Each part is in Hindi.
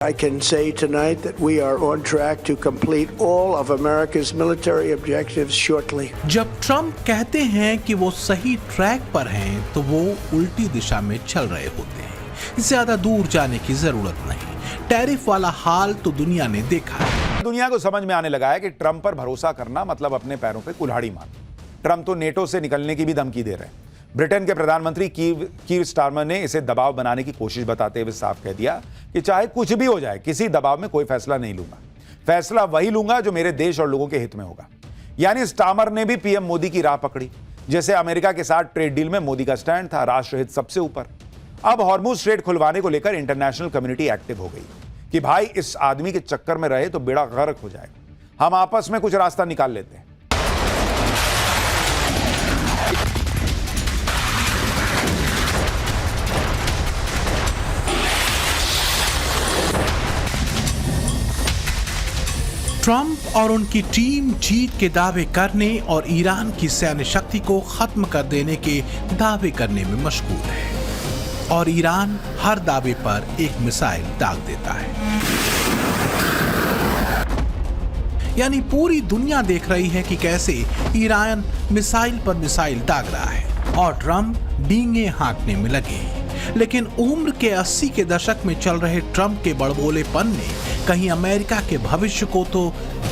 I can say tonight that we are on track to complete all of America's military objectives shortly. जब ट्रम्प कहते हैं कि वो सही ट्रैक पर हैं, तो वो उल्टी दिशा में चल रहे होते हैं। ज्यादा दूर जाने की जरूरत नहीं। टैरिफ वाला हाल तो दुनिया ने देखा है। दुनिया को समझ में आने लगा है कि ट्रम्प पर भरोसा करना मतलब अपने पैरों पे कुल्हाड़ी मारना। ट्रम्प तो नेटो से निकलने की भी धमकी दे रहे हैं। ब्रिटेन के प्रधानमंत्री कीर स्टारमर ने इसे दबाव बनाने की कोशिश बताते हुए साफ कह दिया कि चाहे कुछ भी हो जाए, किसी दबाव में कोई फैसला नहीं लूंगा। फैसला वही लूंगा जो मेरे देश और लोगों के हित में होगा। यानी स्टारमर ने भी पीएम मोदी की राह पकड़ी। जैसे अमेरिका के साथ ट्रेड डील में मोदी का स्टैंड था राष्ट्रहित सबसे ऊपर। अब हॉर्मुज स्ट्रेट खुलवाने को लेकर इंटरनेशनल कम्युनिटी एक्टिव हो गई कि भाई इस आदमी के चक्कर में रहे तो बेड़ा गर्क हो जाएगा, हम आपस में कुछ रास्ता निकाल लेते हैं। ट्रम्प और उनकी टीम जीत के दावे करने और ईरान की सैन्य शक्ति को खत्म कर देने के दावे करने में मशगूल है, और ईरान हर दावे पर एक मिसाइल दाग देता है। यानी पूरी दुनिया देख रही है कि कैसे ईरान मिसाइल पर मिसाइल दाग रहा है और ट्रम्प डींगे हाँकने में लगे हैं। लेकिन उम्र के 80 के दशक में चल रहे ट्रम्प के बड़बोलेपन ने कहीं अमेरिका के भविष्य को तो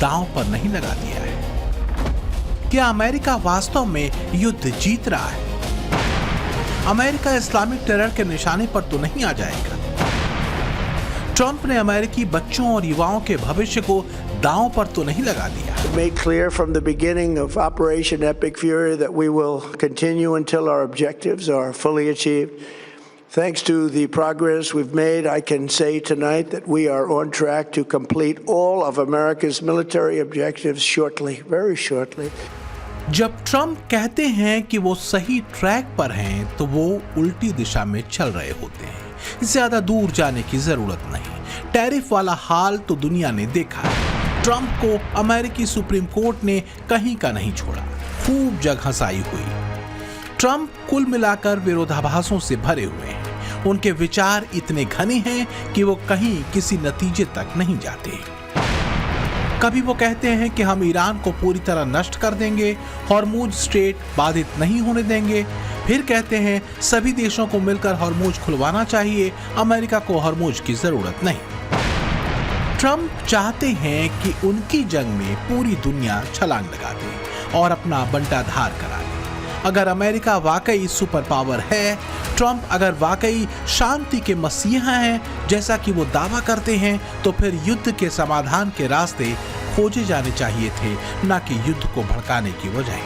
दांव पर नहीं लगा दिया है। क्या अमेरिका वास्तव में युद्ध जीत रहा है? अमेरिका इस्लामिक टेरर के निशाने पर तो नहीं आ जाएगा? ट्रम्प ने अमेरिकी बच्चों और युवाओं के भविष्य को दांव पर तो नहीं लगा दिया? Made clear from the beginning of Operation Epic Fury that we will continue until our objectives are fully achieved. Thanks to the progress we've made, I can say tonight that we are on track to complete all of America's military objectives shortly, very shortly. जब ट्रम्प कहते हैं कि वो सही ट्रैक पर हैं, तो वो उल्टी दिशा में चल रहे होते हैं। ज्यादा दूर जाने की जरूरत नहीं। टैरिफ वाला हाल तो दुनिया ने देखा है। ट्रम्प को अमेरिकी सुप्रीम कोर्ट ने कहीं का नहीं छोड़ा, खूब जगहंसाई हुई। ट्रम्प कुल मिलाकर विरोधाभासों से भरे हुए हैं। उनके विचार इतने घने हैं कि वो कहीं किसी नतीजे तक नहीं जाते। कभी वो कहते हैं कि हम ईरान को पूरी तरह नष्ट कर देंगे, हॉर्मुज स्ट्रेट बाधित नहीं होने देंगे। फिर कहते हैं सभी देशों को मिलकर हॉर्मुज खुलवाना चाहिए, अमेरिका को हॉर्मुज की जरूरत नहीं। ट्रम्प चाहते हैं कि उनकी जंग में पूरी दुनिया छलांग लगा दे और अपना बंटाधार करा दे। अगर अमेरिका वाकई सुपर पावर है, ट्रम्प अगर वाकई शांति के मसीहा हैं जैसा कि वो दावा करते हैं, तो फिर युद्ध के समाधान के रास्ते खोजे जाने चाहिए थे, न कि युद्ध को भड़काने की वजह।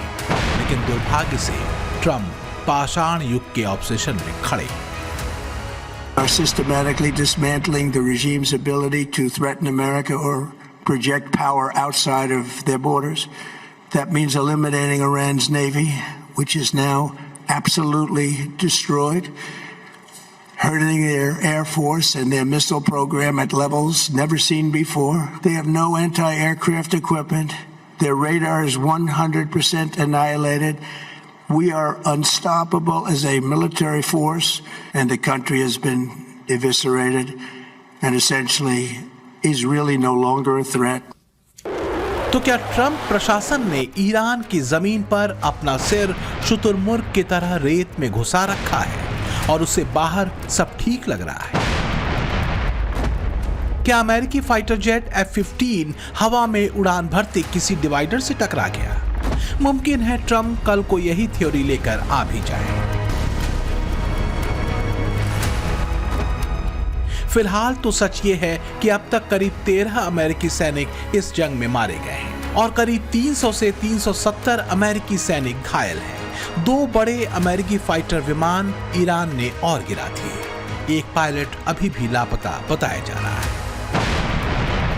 लेकिन दुर्भाग्य से ट्रम्प पाषाण युग के ऑब्सेशन में खड़े Are systematically dismantling the regime's ability to threaten America or project power outside of their borders. That means eliminating Iran's navy, which is now absolutely destroyed, hurting their air force and their missile program at levels never seen before. They have no anti-aircraft equipment. Their radar is 100% annihilated. We are unstoppable as a military force, and the country has been eviscerated and essentially is really no longer a threat. तो क्या ट्रम्प प्रशासन ने ईरान की जमीन पर अपना सिर शुतुरमुर्ग की तरह रेत में घुसा रखा है और उसे बाहर सब ठीक लग रहा है? क्या अमेरिकी फाइटर जेट F-15 हवा में उड़ान भरते किसी डिवाइडर से टकरा गया? मुमकिन है ट्रम्प कल को यही थ्योरी लेकर आ भी जाए। फिलहाल तो सच ये है कि अब तक करीब 13 अमेरिकी सैनिक इस जंग में मारे गए हैं और करीब 300 से 370 अमेरिकी सैनिक घायल हैं। 2 बड़े अमेरिकी फाइटर विमान ईरान ने और गिरा दिए। एक पायलट अभी भी लापता बताया जा रहा है।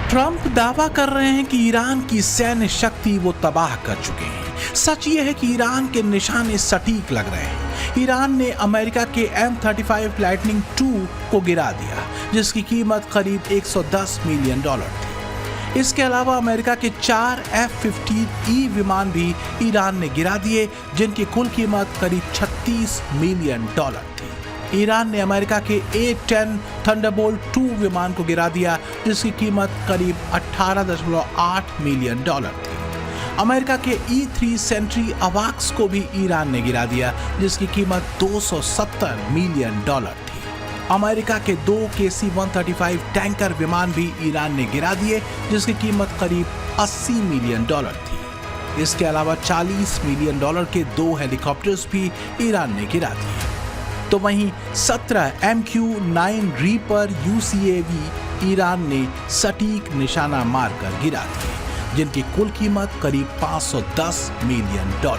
ट्रम्प दावा कर रहे हैं कि ईरान की सैन्य शक्ति वो तबाह कर चुके हैं। सच ये है कि ईरान के निशाने सटीक लग रहे हैं। ईरान ने अमेरिका के M-35 लाइटनिंग II को गिरा दिया, जिसकी कीमत करीब $110 मिलियन थी। इसके अलावा अमेरिका के 4 F-15E विमान भी ईरान ने गिरा दिए, जिनकी कुल कीमत करीब $36 मिलियन थी। ईरान ने अमेरिका के A-10 थंडरबोल्ट 2 विमान को गिरा दिया, जिसकी कीमत करीब $18.8 मिलियन थी। अमेरिका के E-3 सेंट्री अवाक्स को भी ईरान ने गिरा दिया, जिसकी कीमत $270 मिलियन थी। अमेरिका के 2 KC-135 टैंकर विमान भी ईरान ने गिरा दिए, जिसकी कीमत करीब $80 मिलियन थी। इसके अलावा $40 मिलियन के 2 हेलीकॉप्टर्स भी ईरान ने गिरा दिए। तो वहीं 17 MQ-9 रीपर UCAV ईरान ने सटीक निशाना मारकर गिरा दिए, जिनकी कुल कीमत करीब $510 मिलियन थी।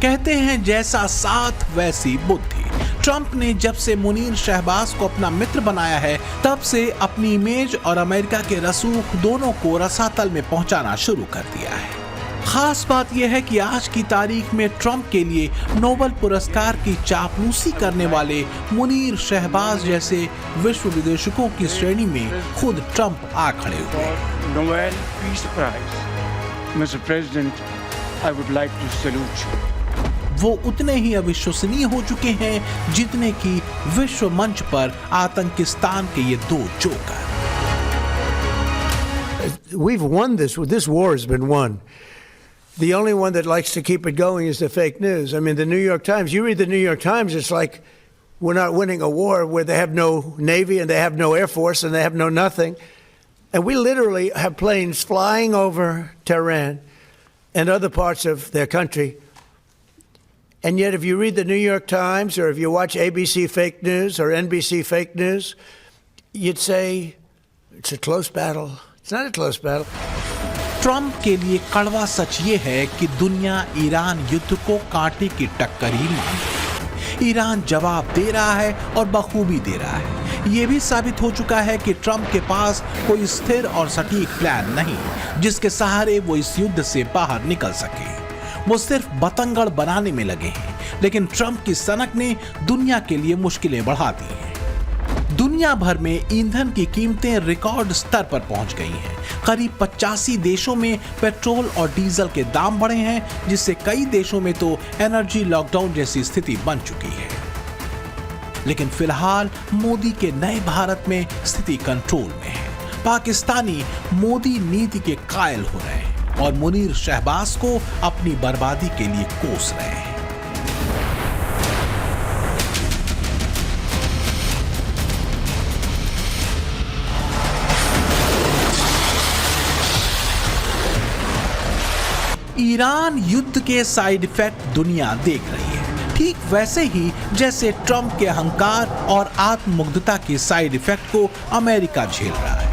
कहते हैं जैसा साथ वैसी बुद्धि। ट्रंप ने जब से मुनीर शहबाज को अपना मित्र बनाया है, तब से अपनी इमेज और अमेरिका के रसूख दोनों को रसातल में पहुंचाना शुरू कर दिया है। खास बात यह है कि आज की तारीख में ट्रंप के लिए नोबेल पुरस्कार की चापलूसी करने वाले मुनीर शहबाज जैसे विश्व विदेशकों की श्रेणी में खुद ट्रंप आ खड़े हुए। Nobel Peace Prize, Mr. President, I would like to salute you. वो उतने ही अविश्वसनीय हो चुके हैं जितने कि विश्व मंच पर आतंकिस्तान के ये 2 joker. We've won this. This war has been won. The only one that likes to keep it going is the fake news. I mean, the New York Times, you read the New York Times, it's like we're not winning a war where they have no Navy and they have no Air Force and they have no nothing. And we literally have planes flying over Tehran and other parts of their country. And yet, if you read the New York Times or if you watch ABC fake news or NBC fake news, you'd say it's a close battle. It's not a close battle. Trump के लिए कड़वा सच ये है कि दुनिया ईरान युद्ध को कांटे की टक्कर ही मान रही है। ईरान जवाब दे रहा है और बखूबी दे रहा है। ये भी साबित हो चुका है कि ट्रंप के पास कोई स्थिर और सटीक प्लान नहीं, जिसके सहारे वो इस युद्ध से बाहर निकल सके। वो सिर्फ बतंगड़ बनाने में लगे हैं, लेकिन ट्रंप की सनक ने दुनिया के लिए मुश्किलें बढ़ा दी हैं। दुनिया भर में ईंधन की कीमतें रिकॉर्ड स्तर पर पहुंच गई हैं। करीब 85 देशों में पेट्रोल और डीजल के दाम बढ़े हैं, जिससे कई देशों में तो एनर्जी लॉकडाउन जैसी स्थिति बन चुकी है। लेकिन फिलहाल मोदी के नए भारत में स्थिति कंट्रोल में है। पाकिस्तानी मोदी नीति के कायल हो रहे हैं और मुनीर शहबाज को अपनी बर्बादी के लिए कोस रहे हैं। ईरान युद्ध के साइड इफेक्ट दुनिया देख रही है, ठीक वैसे ही जैसे ट्रंप के अहंकार और आत्ममुग्धता के साइड इफेक्ट को अमेरिका झेल रहा है।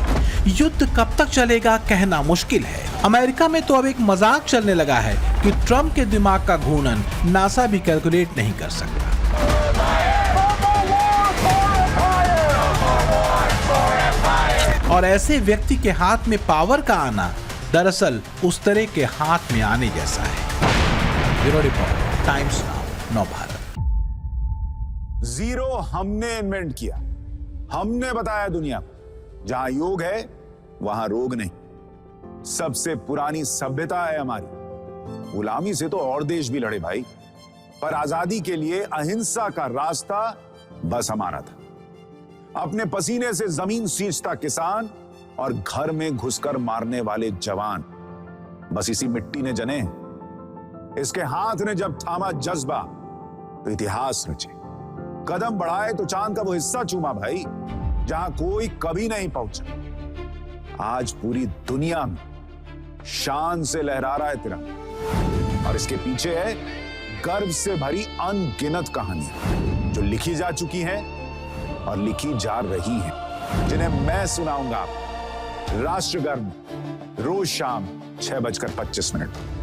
युद्ध कब तक चलेगा कहना मुश्किल है। अमेरिका में तो अब एक मजाक चलने लगा है कि ट्रंप के दिमाग का घूर्णन नासा भी कैलकुलेट नहीं कर सकता। और ऐसे व्यक्ति के हाथ में पावर का आना दरअसल उस तरह के हाथ में आने जैसा है। ब्यूरो रिपोर्ट, टाइम्स नाउ, नव भारत। जीरो हमने इन्वेंट किया, हमने बताया दुनिया को, जहां योग है वहां रोग नहीं। सबसे पुरानी सभ्यता है हमारी। गुलामी से तो और देश भी लड़े भाई, पर आजादी के लिए अहिंसा का रास्ता बस हमारा था। अपने पसीने से जमीन सींचता किसान और घर में घुसकर मारने वाले जवान, बस इसी मिट्टी ने जने। इसके हाथ ने जब थामा जज्बा तो इतिहास रचे। कदम बढ़ाए तो चांद का वो हिस्सा चूमा भाई, जहां कोई कभी नहीं पहुंचा। आज पूरी दुनिया में शान से लहरा रहा है तिरंगा, और इसके पीछे है गर्व से भरी अनगिनत कहानियां जो लिखी जा चुकी हैं और लिखी जा रही हैं, जिन्हें मैं सुनाऊंगा आपको राष्ट्रगर्व रोज शाम 6:25 पर।